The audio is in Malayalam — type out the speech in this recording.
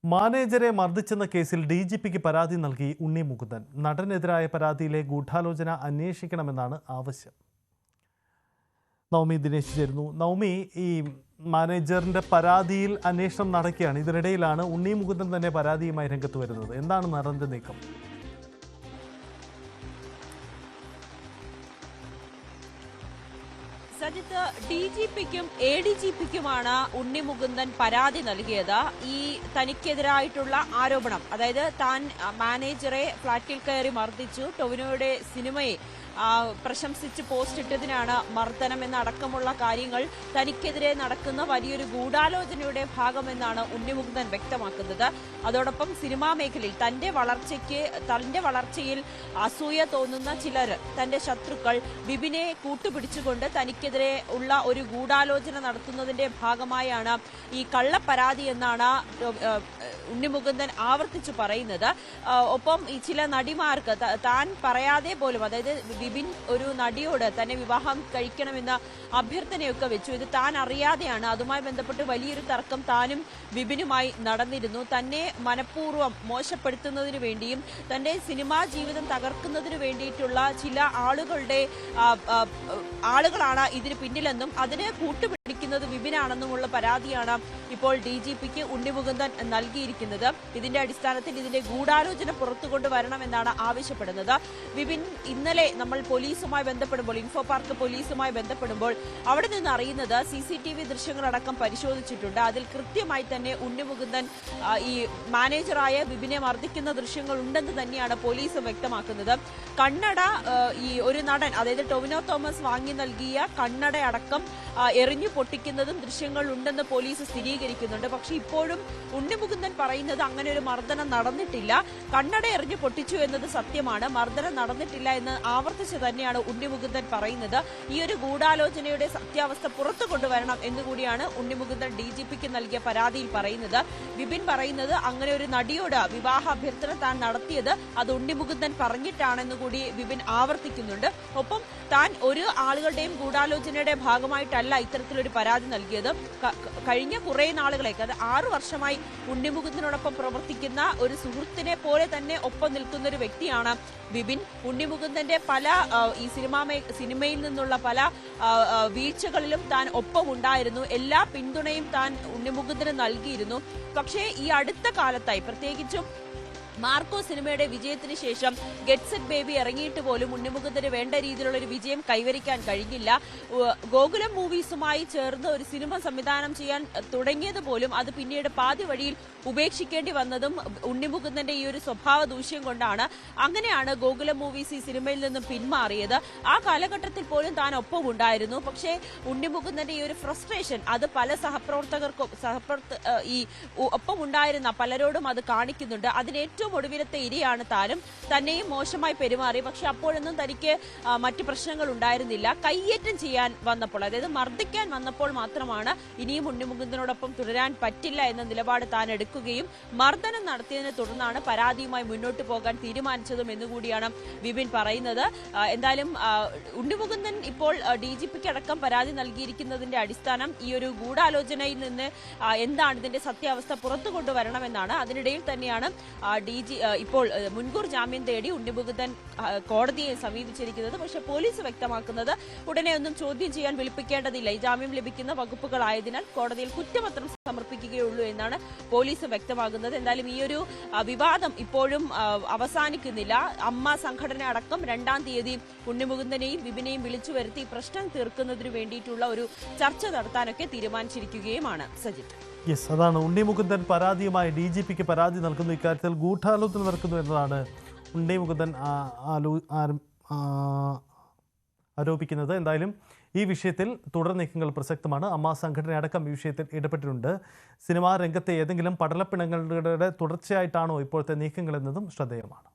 മാനേജരെ മർദ്ദിച്ചെന്ന കേസിൽ DGPക്ക് പരാതി നൽകി ഉണ്ണി മുകുന്ദൻ. നടനെതിരായ പരാതിയിലെ ഗൂഢാലോചന അന്വേഷിക്കണമെന്നാണ് ആവശ്യം. നവമി ദിനേശ് ചേരുന്നു. നവമി, ഈ മാനേജറിന്റെ പരാതിയിൽ അന്വേഷണം നടക്കുകയാണ്. ഇതിനിടയിലാണ് ഉണ്ണി മുകുന്ദൻ തന്നെ പരാതിയുമായി രംഗത്ത് വരുന്നത്. എന്താണ് നടന്റെ നീക്കം? സജിത്ത്, DGPക്കും ADGPക്കുമാണ് ഉണ്ണി മുകുന്ദൻ പരാതി നൽകിയത്. ഈ തനിക്കെതിരായിട്ടുള്ള ആരോപണം, അതായത് താൻ മാനേജറെ ഫ്ളാറ്റിൽ കയറി മർദ്ദിച്ചു, ടൊവിനോയുടെ സിനിമയെ പ്രശംസിച്ച് പോസ്റ്റ് ഇട്ടതിനാണ് മർദ്ദനം എന്നടക്കമുള്ള കാര്യങ്ങൾ തനിക്കെതിരെ നടക്കുന്ന വലിയൊരു ഗൂഢാലോചനയുടെ ഭാഗമെന്നാണ് ഉണ്ണി മുകുന്ദൻ വ്യക്തമാക്കുന്നത്. അതോടൊപ്പം സിനിമാ മേഖലയിൽ തന്റെ വളർച്ചയിൽ അസൂയ തോന്നുന്ന ചിലർ, തന്റെ ശത്രുക്കൾ വിപിനെ കൂട്ടുപിടിച്ചുകൊണ്ട് തനിക്കെതിരെ ഉള്ള ഒരു ഗൂഢാലോചന നടത്തുന്നതിന്റെ ഭാഗമായാണ് ഈ കള്ളപ്പരാതി എന്നാണ് ഉണ്ണി മുകുന്ദൻ ആവർത്തിച്ചു പറയുന്നത്. ഒപ്പം ഈ ചില നടിമാർക്ക് താൻ പറയാതെ പോലും, അതായത് വിപിൻ ഒരു നടിയോട് തന്നെ വിവാഹം കഴിക്കണമെന്ന അഭ്യർത്ഥനയൊക്കെ വെച്ചു. ഇത് താൻ അറിയാതെയാണ്. അതുമായി ബന്ധപ്പെട്ട് വലിയൊരു തർക്കം താനും വിപിനുമായി നടന്നിരുന്നു. തന്നെ മനഃപൂർവ്വം മോശപ്പെടുത്തുന്നതിന് വേണ്ടിയും തന്റെ സിനിമാ ജീവിതം തകർക്കുന്നതിന് വേണ്ടിയിട്ടുള്ള ചില ആളുകളാണ് ഇതിന് പിന്നിലെന്നും അതിന് കൂട്ടുപിടിക്കുന്നത് വിപിനാണെന്നുമുള്ള പരാതിയാണ് ഇപ്പോൾ DGPക്ക് ഉണ്ണി മുകുന്ദൻ നൽകിയിരിക്കുന്നത്. ഇതിന്റെ അടിസ്ഥാനത്തിൽ ഇതിന്റെ ഗൂഢാലോചന പുറത്തു കൊണ്ടുവരണമെന്നാണ് ആവശ്യപ്പെടുന്നത്. വിപിൻ ഇന്നലെ നമ്മൾ പോലീസുമായി ബന്ധപ്പെടുമ്പോൾ, ഇൻഫോ പാർക്ക് പോലീസുമായി ബന്ധപ്പെടുമ്പോൾ അവിടെ നിന്ന് അറിയുന്നത് CCTV ദൃശ്യങ്ങളടക്കം പരിശോധിച്ചിട്ടുണ്ട്. അതിൽ കൃത്യമായി തന്നെ ഉണ്ണി മുകുന്ദൻ ഈ മാനേജറായ വിപിനെ മർദ്ദിക്കുന്ന ദൃശ്യങ്ങൾ ഉണ്ടെന്ന് തന്നെയാണ് പോലീസ് വ്യക്തമാക്കുന്നത്. കണ്ണട ഈ ഒരു നടൻ, അതായത് ടൊവിനോ തോമസ് വാങ്ങി നൽകിയ കണ്ണട അടക്കം എറിഞ്ഞു പൊട്ടിക്കുന്നതും ദൃശ്യങ്ങൾ ഉണ്ടെന്ന് പോലീസ് സ്ഥിരീകരിക്കുന്നുണ്ട്. പക്ഷെ ഇപ്പോഴും ഉണ്ണി മുകുന്ദൻ പറയുന്നത് അങ്ങനെ ഒരു മർദ്ദനം നടന്നിട്ടില്ല, കണ്ണട എറിഞ്ഞു പൊട്ടിച്ചു എന്നത് സത്യമാണ്, മർദ്ദനം നടന്നിട്ടില്ല എന്ന് ആവർത്തിച്ച് തന്നെയാണ് ഉണ്ണി മുകുന്ദൻ പറയുന്നത്. ഈ ഒരു ഗൂഢാലോചനയുടെ സത്യാവസ്ഥ പുറത്തു കൊണ്ടുവരണം എന്നുകൂടിയാണ് ഉണ്ണി മുകുന്ദൻ DGPക്ക് നൽകിയ പരാതിയിൽ പറയുന്നത്. വിപിൻ പറയുന്നത് അങ്ങനെ ഒരു നടിയോട് വിവാഹ അഭ്യർത്ഥന താൻ നടത്തിയത് അത് ഉണ്ണി മുകുന്ദൻ പറഞ്ഞിട്ടാണെന്ന് കൂടി വിപിൻ ആവർത്തിക്കുന്നുണ്ട്. ഒപ്പം താൻ ഒരു ആളുകളുടെയും ഗൂഢാലോചനയുടെ ഭാഗമായിട്ടല്ല ഇത്തരത്തിലൊരു പരാതി നൽകിയത്. കഴിഞ്ഞ കുറെ നാളുകളേക്ക്, അത് 6 വർഷമായി ഉണ്ണി മുകുന്ദനോടൊപ്പം പ്രവർത്തിക്കുന്ന ഒരു സുഹൃത്തിനെ പോലെ തന്നെ ഒപ്പം നിൽക്കുന്ന ഒരു വ്യക്തിയാണ് വിപിൻ. ഉണ്ണി മുകുന്ദന്റെ പല ഈ സിനിമയിൽ നിന്നുള്ള പല വീഴ്ചകളിലും താൻ ഒപ്പമുണ്ടായിരുന്നു. എല്ലാ പിന്തുണയും താൻ ഉണ്ണി മുകുന്ദന് നൽകിയിരുന്നു. പക്ഷേ ഈ അടുത്ത കാലത്തായി, പ്രത്യേകിച്ചും മാർക്കോ സിനിമയുടെ വിജയത്തിന് ശേഷം ഗെറ്റ് സെറ്റ് ബേബി ഇറങ്ങിയിട്ട് പോലും ഉണ്ണി മുകുന്ദന് വേണ്ട രീതിയിലുള്ള ഒരു വിജയം കൈവരിക്കാൻ കഴിഞ്ഞില്ല. ഗോകുലം മൂവീസുമായി ചേർന്ന് ഒരു സിനിമ സംവിധാനം ചെയ്യാൻ തുടങ്ങിയത് പോലും അത് പിന്നീട് പാതി വഴിയിൽ ഉപേക്ഷിക്കേണ്ടി വന്നതും ഉണ്ണി മുകുന്ദന്റെ ഈ ഒരു സ്വഭാവ ദൂഷ്യം കൊണ്ടാണ്. അങ്ങനെയാണ് ഗോകുലം മൂവീസ് ഈ സിനിമയിൽ നിന്നും പിന്മാറിയത്. ആ കാലഘട്ടത്തിൽ പോലും താൻ ഒപ്പം ഉണ്ടായിരുന്നു. പക്ഷേ ഉണ്ണി മുകുന്ദന്റെ ഈ ഒരു ഫ്രസ്ട്രേഷൻ അത് പല സഹപ്രവർത്തകർക്കും ഈ ഒപ്പം ഉണ്ടായിരുന്ന പലരോടും അത് കാണിക്കുന്നുണ്ട്. അതിന് ഏറ്റവും ഒടുവിലത്തെ ഇരയാണ് താനും. തന്നെയും മോശമായി പെരുമാറി. പക്ഷെ അപ്പോഴൊന്നും തനിക്ക് മറ്റു പ്രശ്നങ്ങൾ ഉണ്ടായിരുന്നില്ല. കയ്യേറ്റം ചെയ്യാൻ വന്നപ്പോൾ, അതായത് മർദ്ദിക്കാൻ വന്നപ്പോൾ മാത്രമാണ് ഇനിയും ഉണ്ണി മുകുന്ദനോടൊപ്പം തുടരാൻ പറ്റില്ല എന്ന നിലപാട് താൻ എടുക്കുകയും മർദ്ദനം നടത്തിയതിനെ തുടർന്നാണ് പരാതിയുമായി മുന്നോട്ട് പോകാൻ തീരുമാനിച്ചതും എന്നുകൂടിയാണ് വിപിൻ പറയുന്നത്. എന്തായാലും ഉണ്ണി മുകുന്ദൻ ഇപ്പോൾ DGPക്ക് അടക്കം പരാതി നൽകിയിരിക്കുന്നതിന്റെ അടിസ്ഥാനം ഈ ഒരു ഗൂഢാലോചനയിൽ നിന്ന് എന്താണ് ഇതിന്റെ സത്യാവസ്ഥ പുറത്തു കൊണ്ടുവരണമെന്നാണ്. അതിനിടയിൽ തന്നെയാണ് ഇപ്പോൾ മുൻകൂർ ജാമ്യം തേടി ഉണ്ണി മുകുന്ദൻ കോടതിയെ സമീപിച്ചിരിക്കുന്നത്. പക്ഷേ പോലീസ് വ്യക്തമാക്കുന്നത് ഉടനെ ഒന്നും ചോദ്യം ചെയ്യാൻ വിളിപ്പിക്കേണ്ടതില്ല, ഈ ജാമ്യം ലഭിക്കുന്ന വകുപ്പുകളായതിനാൽ കോടതിയിൽ കുറ്റപത്രം സമർപ്പിക്കുകയുള്ളൂ എന്നാണ് പോലീസ് വ്യക്തമാക്കുന്നത്. എന്തായാലും ഈ ഒരു വിവാദം ഇപ്പോഴും അവസാനിക്കുന്നില്ല. അമ്മ സംഘടന അടക്കം 2-ാം തീയതി ഉണ്ണി മുകുന്ദനെയും വിപിനെയും വിളിച്ചു വരുത്തി പ്രശ്നം തീർക്കുന്നതിന് വേണ്ടിയിട്ടുള്ള ഒരു ചർച്ച നടത്താനൊക്കെ തീരുമാനിച്ചിരിക്കുകയുമാണ്. സജിത്ത്, അതാണ് ഉണ്ണി മുകുന്ദൻ പരാതിയുമായി DGPക്ക് പരാതി നൽകുന്നു. ഇക്കാര്യത്തിൽ ഗൂഢാലോചന നടക്കുന്നു എന്നതാണ് ഉണ്ണി മുകുന്ദൻ ആരോപിക്കുന്നത്. എന്തായാലും ഈ വിഷയത്തിൽ തുടർ നീക്കങ്ങൾ പ്രസക്തമാണ്. അമ്മ സംഘടന അടക്കം ഈ വിഷയത്തിൽ ഇടപെട്ടിട്ടുണ്ട്. സിനിമാ രംഗത്തെ ഏതെങ്കിലും പടലപ്പിണങ്ങളുടെ തുടർച്ചയായിട്ടാണോ ഇപ്പോഴത്തെ നീക്കങ്ങൾ എന്നതും ശ്രദ്ധേയമാണ്.